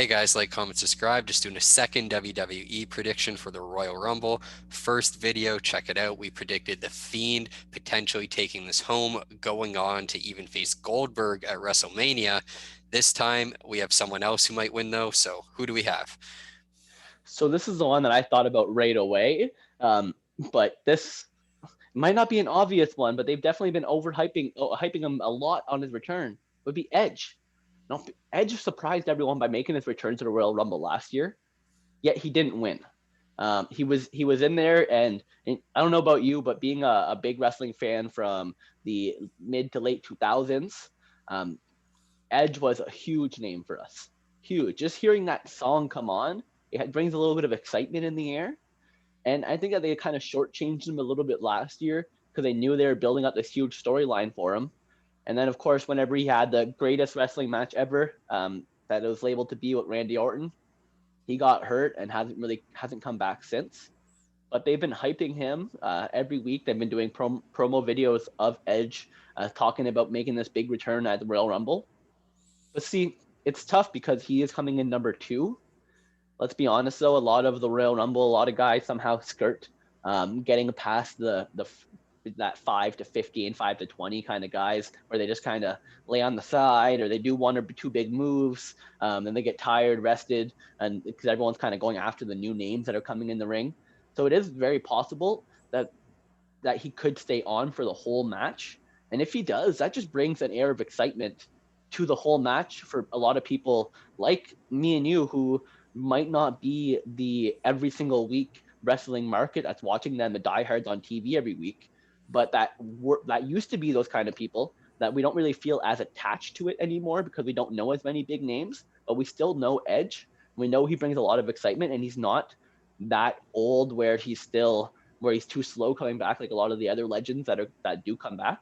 Hey guys, like, comment, subscribe. Just doing a second WWE prediction for the Royal Rumble. First video, check it out. We predicted The Fiend potentially taking this home, going on to even face Goldberg at WrestleMania. This time we have someone else who might win though. So who do we have? So this is the one that I thought about right away. But this might not be an obvious one, but they've definitely been hyping him a lot on his return. Would be Edge. No, Edge surprised everyone by making his return to the Royal Rumble last year, yet he didn't win. He was in there, and I don't know about you, but being a big wrestling fan from the mid to late 2000s, um, Edge was a huge name for us. Huge. Just hearing that song come on, it brings a little bit of excitement in the air. And I think that they kind of shortchanged him a little bit last year because they knew they were building up this huge storyline for him. And then, of course, whenever he had the greatest wrestling match ever, that it was labeled to be with Randy Orton, he got hurt and hasn't come back since. But they've been hyping him every week. They've been doing promo videos of Edge talking about making this big return at the Royal Rumble. But see, it's tough because he is coming in number two. Let's be honest, though, a lot of the Royal Rumble, a lot of guys somehow skirt getting past the that 5 to 15, 5 to 20 kind of guys, where they just kind of lay on the side or they do one or two big moves, then they get tired, rested, and because everyone's kind of going after the new names that are coming in the ring. So it is very possible that he could stay on for the whole match. And if he does, that just brings an air of excitement to the whole match for a lot of people like me and you who might not be the every single week wrestling market that's watching them, the diehards on TV every week, but that used to be those kind of people that we don't really feel as attached to it anymore because we don't know as many big names, but we still know Edge. We know he brings a lot of excitement, and he's not that old where he's too slow coming back like a lot of the other legends that do come back.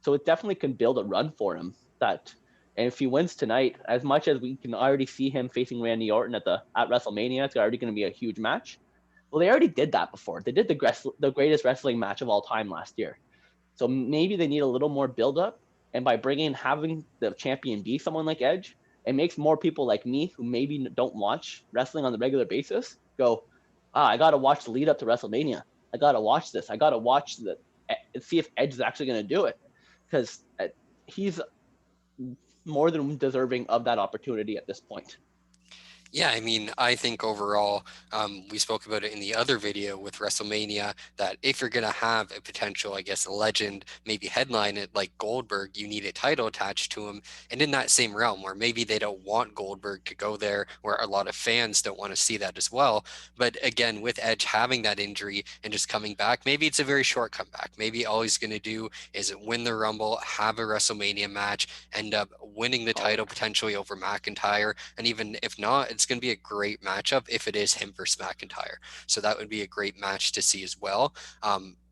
So it definitely can build a run for him. And if he wins tonight, as much as we can already see him facing Randy Orton at WrestleMania, it's already going to be a huge match. Well, they already did that before. They did the greatest wrestling match of all time last year. So maybe they need a little more build up. And by having the champion be someone like Edge, it makes more people like me who maybe don't watch wrestling on the regular basis go, I got to watch the lead up to WrestleMania. I got to watch this. I got to watch see if Edge is actually going to do it because he's more than deserving of that opportunity at this point. Yeah, I mean, I think overall, we spoke about it in the other video with WrestleMania, that if you're going to have a potential, I guess, legend, maybe headline it like Goldberg, you need a title attached to him. And in that same realm, where maybe they don't want Goldberg to go there, where a lot of fans don't want to see that as well. But again, with Edge having that injury and just coming back, maybe it's a very short comeback. Maybe all he's going to do is win the Rumble, have a WrestleMania match, end up winning the Oh, title potentially over McIntyre. And even if not, it's going to be a great matchup if it is him versus McIntyre. So that would be a great match to see as well.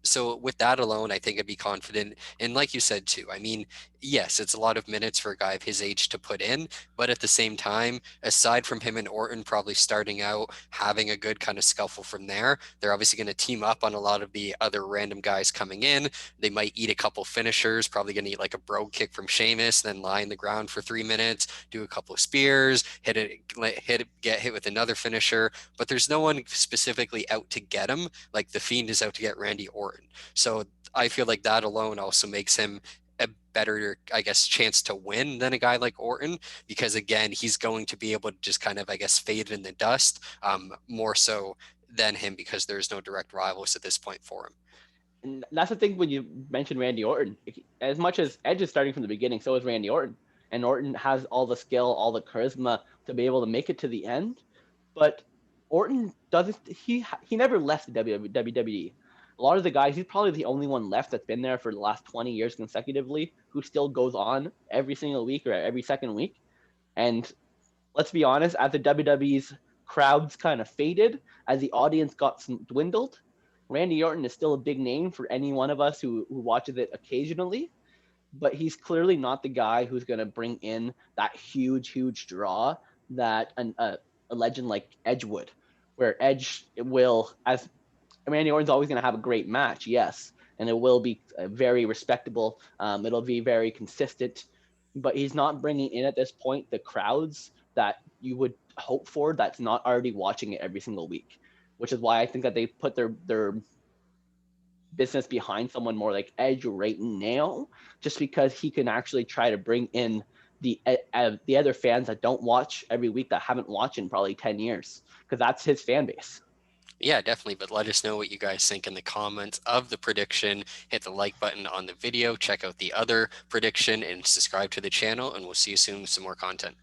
So with that alone, I think I'd be confident. And like you said too, I mean, yes, it's a lot of minutes for a guy of his age to put in, but at the same time, aside from him and Orton probably starting out having a good kind of scuffle from there, they're obviously going to team up on a lot of the other random guys coming in. They might eat a couple finishers, probably going to eat like a brogue kick from Sheamus, then lie in the ground for 3 minutes, do a couple of spears, get hit with another finisher. But there's no one specifically out to get him, like the Fiend is out to get Randy Orton. So I feel like that alone also makes him a better, I guess, chance to win than a guy like Orton, because again, he's going to be able to just kind of, I guess, fade in the dust more so than him because there's no direct rivals at this point for him. and that's the thing when you mentioned Randy Orton. As much as Edge is starting from the beginning, so is Randy Orton. And Orton has all the skill, all the charisma to be able to make it to the end. But Orton doesn't. He never left the WWE. A lot of the guys, he's probably the only one left that's been there for the last 20 years consecutively, who still goes on every single week or every second week. And let's be honest, as the WWE's crowds kind of faded, as the audience got dwindled, Randy Orton is still a big name for any one of us who watches it occasionally, but he's clearly not the guy who's going to bring in that huge draw that a legend like Edge would, where Edge will, as Randy Orton's always going to have a great match, yes, and it will be very respectable. It'll be very consistent, but he's not bringing in at this point the crowds that you would hope for that's not already watching it every single week, which is why I think that they put their business behind someone more like Edge right now, just because he can actually try to bring in the other fans that don't watch every week, that haven't watched in probably 10 years, because that's his fan base. Yeah, definitely. But let us know what you guys think in the comments of the prediction. Hit the like button on the video, check out the other prediction, and subscribe to the channel. And we'll see you soon with some more content.